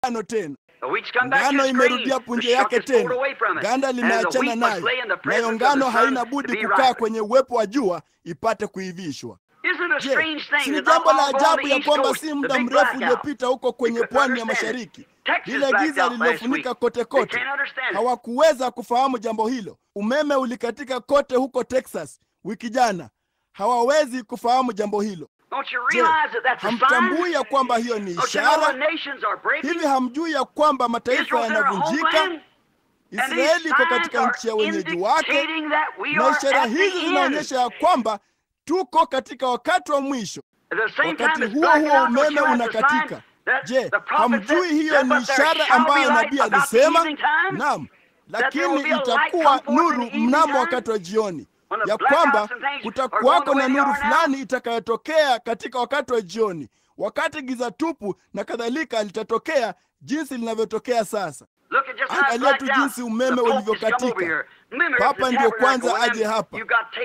ngano tena. Ngano imerudia punje yake tena, ganda limeachana nayo, nayo ngano haina budi kukaa kwenye uwepo wa jua ipate kuivishwa. Je, si jambo la ajabu ya kwamba si muda mrefu uliopita huko kwenye pwani ya mashariki, lile giza lililofunika kote kote, hawakuweza kufahamu jambo hilo. Umeme ulikatika kote huko Texas wiki jana, hawawezi kufahamu jambo hilo. Je, hamtambui ya kwamba hiyo ni ishara? Hivi hamjui ya kwamba mataifa yanavunjika? Israeli iko katika nchi ya wenyeji wake, na ishara hizi zinaonyesha ya kwamba tuko katika wakati wa mwisho. Wakati huo huo umeme unakatika. Je, hamjui hiyo ni ishara ambayo nabii alisema? Naam, lakini itakuwa nuru mnamo wakati wa jioni, ya kwamba kutakuwako na nuru fulani itakayotokea katika wakati wa jioni, wakati giza tupu na kadhalika litatokea jinsi linavyotokea sasa. Angalia tu jinsi umeme ulivyokatika. Papa ndio kwanza aje hapa.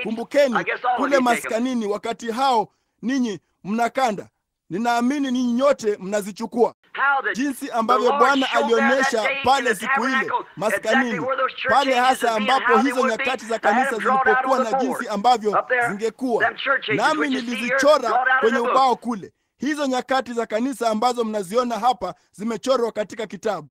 Kumbukeni kule maskanini, wakati hao ninyi mnakanda, ninaamini ninyi nyote mnazichukua. Jinsi ambavyo Bwana alionyesha pale siku ile maskanini, pale hasa ambapo hizo nyakati za kanisa zilipokuwa na jinsi ambavyo zingekuwa. Nami nilizichora kwenye ubao kule. Hizo nyakati za kanisa ambazo mnaziona hapa zimechorwa katika kitabu.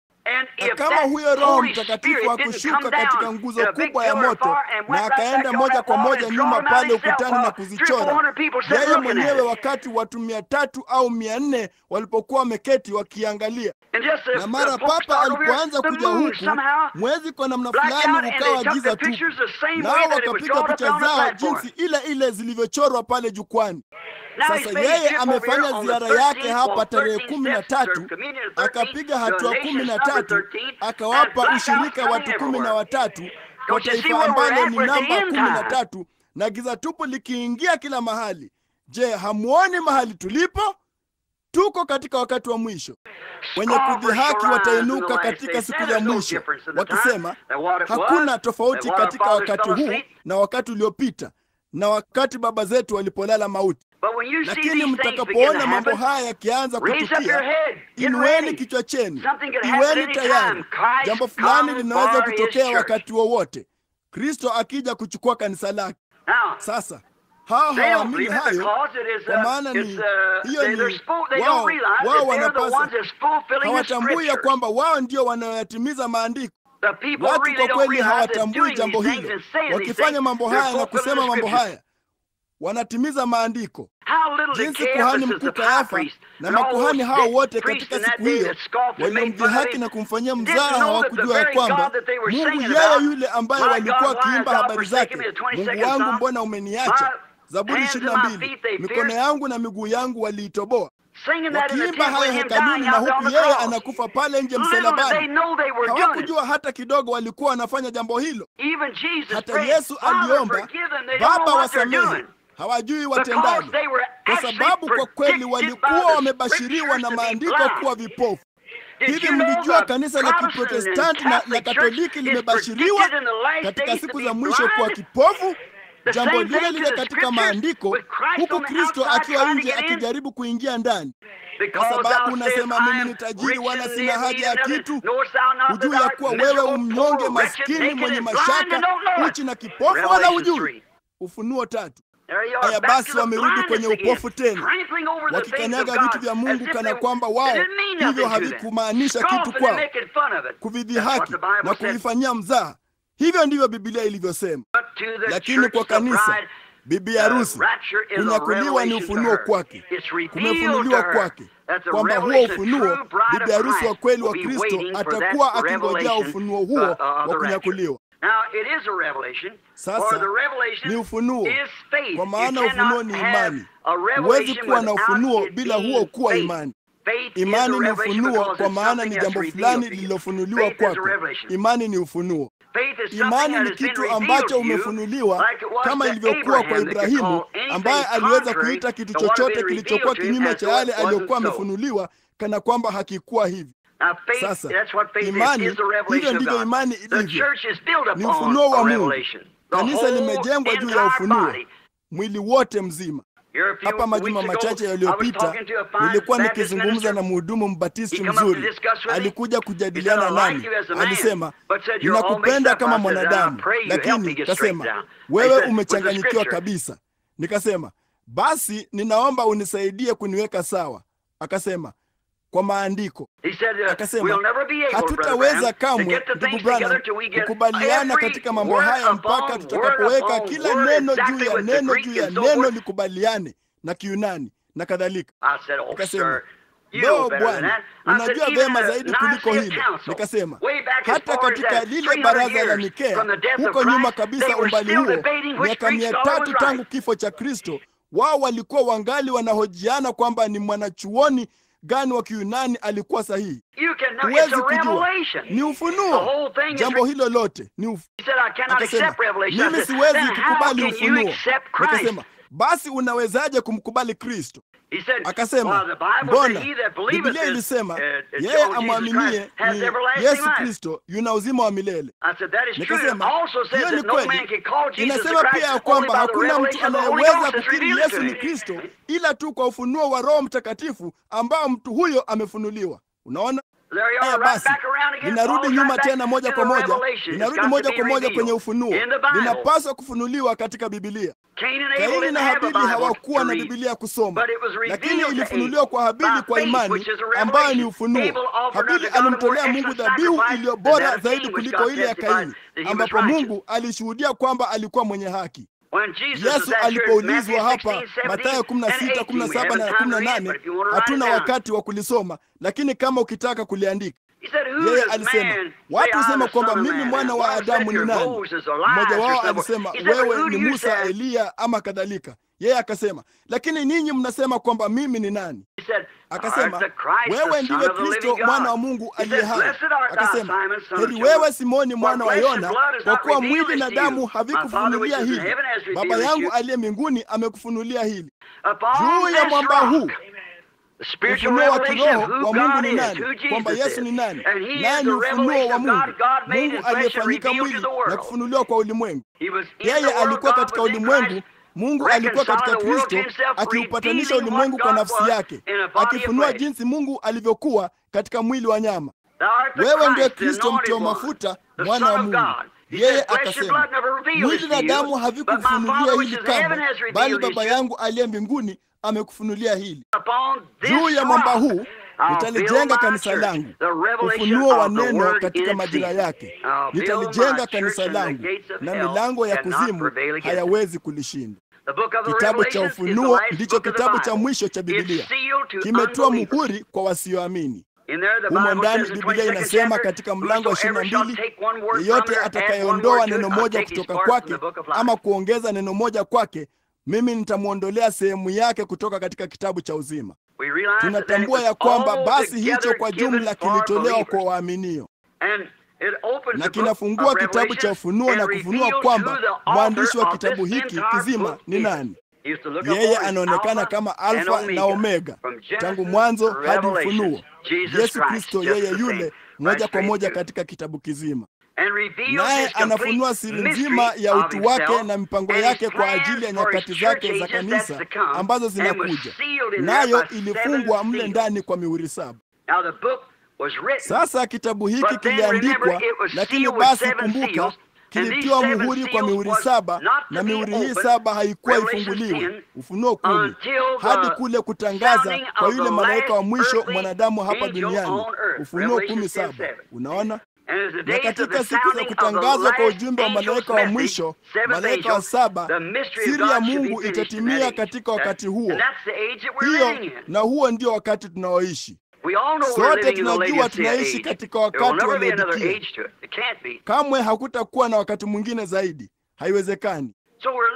Na kama huyo Roho Mtakatifu hakushuka katika nguzo kubwa ya moto na akaenda moja kwa moja nyuma pale ukutani na kuzichora yeye mwenyewe, wakati watu 300 au 400 walipokuwa wameketi wakiangalia, na mara Papa alipoanza kuja huku, mwezi kwa namna fulani ukawa giza tu, nao wakapiga picha zao jinsi ile ile zilivyochorwa pale jukwani. Sasa yeye amefanya ziara yake hapa tarehe 13, akapiga hatua 13, akawapa ushirika watu 13 kwa taifa ambalo ni namba 13, na giza tupu likiingia kila mahali. Je, hamuoni mahali tulipo? Tuko katika wakati wa mwisho. Wenye kudhihaki watainuka katika siku ya mwisho wakisema, hakuna tofauti katika wakati huu na wakati uliopita na wakati baba zetu walipolala mauti. Lakini mtakapoona mambo haya yakianza kutukia, inueni kichwa chenu, iweni tayari. Jambo fulani linaweza kutokea wakati wowote, Kristo akija kuchukua kanisa lake. Sasa hao hawaamini hayo, kwa maana ni hiyo ni wao wanapasa, hawatambui ya kwamba wao ndio wanaoyatimiza maandiko. Watu kwa kweli hawatambui jambo hilo. Wakifanya mambo haya na kusema mambo haya, wanatimiza maandiko. Jinsi kuhani mkuu Kayafa na makuhani hao wote katika siku hiyo waliomdhihaki na kumfanyia mzaha hawakujua ya kwamba Mungu yeye yule ambaye walikuwa wakiimba habari zake, Mungu wangu mbona umeniacha, Zaburi 22, mikono yangu na miguu yangu waliitoboa. Wakiimba hayo hekaluni na huku yeye anakufa pale nje msalabani. Hawakujua hata kidogo walikuwa wanafanya jambo hilo. Hata Yesu aliomba, Baba wasamehe, hawajui watendaje, kwa sababu kwa kweli walikuwa wamebashiriwa na maandiko kuwa vipofu. Hivi mlijua kanisa la Kiprotestanti na la Katoliki limebashiriwa katika siku za mwisho kuwa kipofu? Jambo lile lile katika maandiko, huku Kristo akiwa nje akijaribu kuingia ndani. Kwa sababu unasema mimi ni tajiri wala sina haja ya kitu, hujui ya kuwa wewe umnyonge, maskini, mwenye mashaka, uchi na kipofu, wala hujui. Ufunuo 3. Haya basi, wamerudi kwenye upofu tena, wakikanyaga vitu vya Mungu kana kwamba wao hivyo havikumaanisha kitu kwao, kuvidhihaki na kuvifanyia mzaha. Hivyo ndivyo Biblia ilivyosema. Lakini kwa kanisa, bibi harusi, kunyakuliwa ni ufunuo kwake, kumefunuliwa kwake, kwamba huo ufunuo, bibi harusi wa kweli wa Kristo atakuwa akingojea ufunuo huo wa kunyakuliwa. Sasa ni ufunuo, kwa maana ufunuo ni imani. Huwezi kuwa na ufunuo bila huo kuwa imani. Imani ni ufunuo, kwa maana ni jambo fulani lililofunuliwa kwako. Imani ni ufunuo. Imani ni kitu ambacho umefunuliwa, kama ilivyokuwa kwa Ibrahimu, ambaye aliweza kuita kitu chochote kilichokuwa kinyume cha yale aliyokuwa amefunuliwa kana kwamba hakikuwa hivi. Sasa imani, hivyo ndivyo imani ilivyo, ni ufunuo wa Mungu. Kanisa limejengwa juu ya ufunuo, mwili wote mzima. Hapa majuma machache yaliyopita nilikuwa nikizungumza na mhudumu mbatisti mzuri. Alikuja kujadiliana nami. Alisema, ninakupenda kama mwanadamu, lakini kasema, wewe umechanganyikiwa kabisa. Nikasema, basi ninaomba unisaidie kuniweka sawa. Akasema, kwa maandiko. Akasema, hatutaweza kamwe, ndugu Branham, kukubaliana katika mambo haya mpaka tutakapoweka kila neno juu ya neno juu ya neno likubaliane na Kiyunani na kadhalika. Akasema, no bwana, unajua vema zaidi kuliko hilo. Nikasema, hata katika lile baraza la Nikea huko nyuma kabisa, umbali huo miaka 300 tangu kifo cha Kristo, wao walikuwa wangali wanahojiana kwamba ni mwanachuoni gani wa Kiyunani alikuwa sahihi. Huwezi kujua, ni ufunuo. Jambo hilo lote ni ufunuo. Akasema, mimi siwezi kukubali ufunuo. Nikasema, basi unawezaje kumkubali Kristo? Akasema, mbona Biblia ilisema yeye amwaminie ni Yesu Kristo yuna uzima wa milele. Nikasema, hiyo ni kweli. Inasema pia ya kwamba hakuna mtu anayeweza kukiri Yesu ni Kristo ila tu kwa ufunuo wa Roho Mtakatifu ambao mtu huyo amefunuliwa. Unaona? Haya basi, ninarudi nyuma tena moja kwa moja. Ninarudi moja kwa moja kwenye ufunuo. Ninapaswa kufunuliwa katika Biblia. Kaini na Habili hawakuwa na Biblia kusoma, lakini ilifunuliwa kwa Habili kwa imani, ambayo ni ufunuo. Habili alimtolea Mungu dhabihu iliyo bora zaidi kuliko ile ya Kaini, ambapo Mungu alishuhudia kwamba alikuwa mwenye haki. Yesu alipoulizwa hapa Mathayo 16:17 na 18, hatuna wakati wa kulisoma, lakini kama ukitaka kuliandika. Yeye alisema, watu husema kwamba mimi mwana wa Adamu ni nani? Mmoja wao alisema, wewe ni Musa, Eliya ama kadhalika. Yeye akasema, lakini ninyi mnasema kwamba mimi ni nani? Akasema, wewe ndiwe Kristo mwana wa Mungu aliye hai. Akasema, heri wewe Simoni mwana wa Yona, kwa kuwa mwili na damu havikufunulia hili, Baba yangu aliye mbinguni amekufunulia hili. Juu ya mwamba huu ufunuo wa kiroho wa Mungu ni nani? Kwamba Yesu ni nani? Naye ni ufunuo wa Mungu. Mungu aliyefanyika mwili na kufunuliwa kwa ulimwengu. Yeye alikuwa katika ulimwengu. Mungu alikuwa katika Kristo akiupatanisha ulimwengu kwa nafsi yake, akifunua jinsi Mungu alivyokuwa katika mwili wa nyama. Wewe ndiye Kristo mtio mafuta, mwana wa Mungu. Yeye akasema, mwili na damu havikufunulia hili kamwe, bali Baba yangu aliye mbinguni amekufunulia hili. Juu ya mwamba huu nitalijenga kanisa langu, ufunuo wa neno katika majira yake. Nitalijenga kanisa langu, na milango ya kuzimu hayawezi kulishinda. Kitabu cha Ufunuo ndicho kitabu cha mwisho cha Biblia. Kimetoa muhuri kwa wasioamini. Humo ndani Biblia inasema katika mlango wa 22, yeyote atakayeondoa neno moja kutoka kwake ama kuongeza neno moja kwake, mimi nitamwondolea sehemu yake kutoka katika kitabu cha uzima. Tunatambua ya kwamba basi hicho kwa jumla kilitolewa kwa waaminio, na kinafungua kitabu cha Ufunuo na kufunua kwamba mwandishi wa kitabu hiki kizima ni nani. Yeye anaonekana kama Alfa na Omega, tangu mwanzo hadi Ufunuo. Yesu Kristo, yeye yule moja kwa moja katika kitabu kizima. Naye anafunua siri nzima ya utu wake na mipango yake kwa ajili ya nyakati zake za kanisa ambazo zinakuja, nayo ilifungwa mle ndani kwa mihuri 7. Sasa kitabu hiki kiliandikwa, lakini basi kumbuka, kilitiwa muhuri kwa mihuri 7, na mihuri hii 7 haikuwa ifunguliwe, Ufunuo 10, hadi kule kutangaza kwa yule malaika wa mwisho mwanadamu hapa duniani, Ufunuo 17. Unaona? Na katika siku za kutangazwa kwa ujumbe wa malaika wa mwisho, malaika wa 7, siri ya Mungu itatimia katika wakati huo. Na huo ndio wakati tunaoishi. Sote tunajua tunaishi katika wakati wa Laodikia. Kamwe hakutakuwa na wakati mwingine zaidi. Haiwezekani.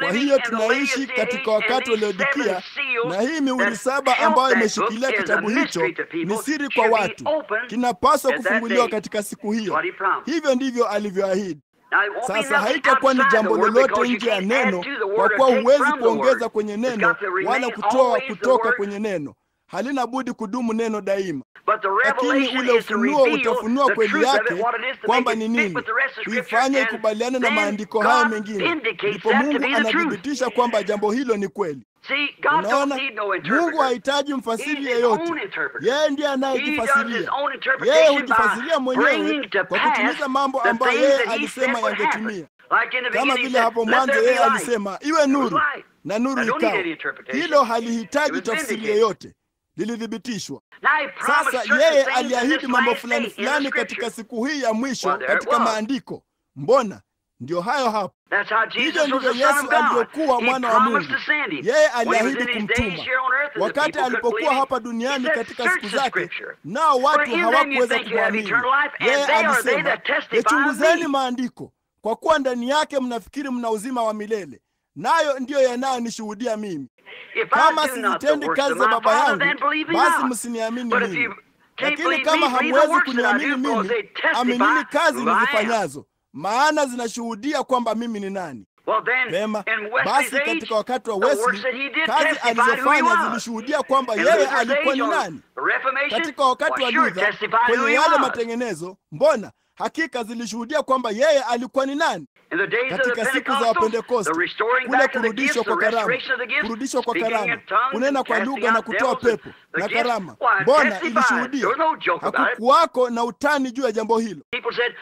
Kwa hiyo tunaishi katika wakati wa Laodikia, na hii mihuri 7 ambayo imeshikilia kitabu hicho ni siri kwa watu. Kinapaswa kufunguliwa katika siku hiyo. Hivyo ndivyo alivyoahidi. Sasa haitakuwa ni jambo lolote nje ya neno, kwa kuwa huwezi kuongeza kwenye neno wala kutoa kutoka kwenye neno. Halina budi kudumu neno daima. Lakini ule ufunuo utafunua kweli yake kwamba ni nini, kuifanya ikubaliane na maandiko haya mengine. Ndipo Mungu anathibitisha kwamba jambo hilo ni kweli. Unaona, Mungu hahitaji mfasiri yeyote. Yeye ndiye anayejifasiria. Yeye hujifasiria mwenyewe kwa kutimiza mambo ambayo yeye alisema yangetimia. Kama vile hapo mwanzo yeye alisema iwe nuru, na nuru ikawa. Hilo halihitaji tafsiri yoyote, lilithibitishwa. Sasa yeye aliahidi mambo fulani fulani katika siku hii ya mwisho katika maandiko. Mbona ndio hayo hapo. Hivyo ndivyo Yesu aliyokuwa mwana wa Mungu. Yeye aliahidi kumtuma wakati alipokuwa hapa duniani katika siku zake, nao watu hawakuweza kumwamini. Yeye alisema, yachunguzeni maandiko, kwa kuwa ndani yake mnafikiri mna uzima wa milele, nayo ndiyo yanayonishuhudia mimi. Kama sizitendi kazi za Baba yangu, basi msiniamini mimi. Lakini kama hamwezi kuniamini mimi, aminini kazi nizifanyazo, maana zinashuhudia kwamba mimi ni nani. Vema, basi katika wakati wa Wesley, kazi alizofanya zilishuhudia kwamba yeye alikuwa ni nani. Katika wakati wa Luther, kwenye yale matengenezo, mbona hakika zilishuhudia kwamba yeye alikuwa ni nani. Katika siku za Pentekoste, kule kurudishwa kwa karama, kunena kwa lugha na kutoa pepo na karama, mbona ilishuhudia? Hakukuwako na utani juu ya jambo hilo.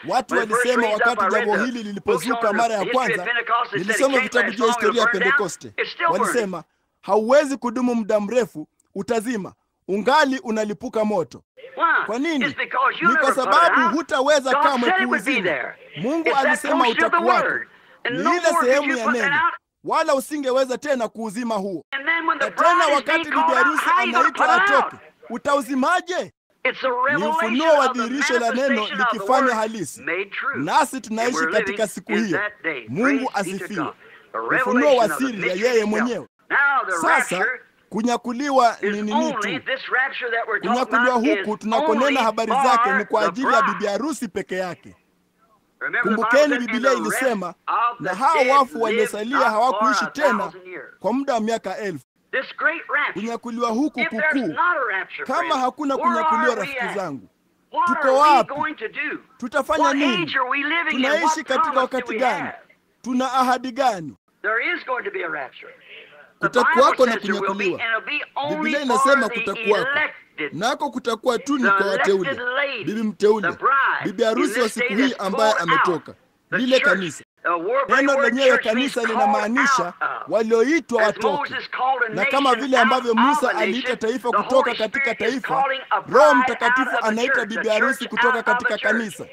Watu walisema wakati jambo hili lilipozuka mara ya kwanza, nilisoma vitabu vya historia ya Pentekoste, walisema hauwezi kudumu muda mrefu, utazima, ungali unalipuka moto. Kwa nini? Ni kwa sababu hutaweza kamwe kuuzima. Mungu alisema utakuwako. Ni ile sehemu ya neno, wala usingeweza tena kuuzima huo. Na tena wakati bibi harusi anaitwa atoke, utauzimaje? Ni ufunuo wa dhihirisho la neno likifanya halisi, nasi tunaishi katika siku hiyo. Mungu asifiwe. Ufunuo wa siri ya yeye mwenyewe. Sasa kunyakuliwa ni nini tu? Kunyakuliwa huku tunakonena habari zake ni kwa ajili ya bibi harusi peke yake. Kumbukeni Biblia ilisema, na hao wafu waliosalia hawakuishi tena kwa muda wa miaka 1000. Kunyakuliwa huku kukuu, kama hakuna kunyakuliwa, rafiki zangu, tuko wapi? Tutafanya nini? Tunaishi katika wakati gani? Tuna ahadi gani? Kutakuwako na kunyakuliwa. Biblia inasema kutakuwako, nako kutakuwa tu ni kwa wateule, bibi mteule, bibi harusi wa siku hii ambaye ametoka, lile kanisa. Neno lenyewe kanisa linamaanisha walioitwa watoke. Na kama vile ambavyo Musa aliita taifa kutoka katika taifa, Roho Mtakatifu anaita bibi harusi kutoka katika kanisa.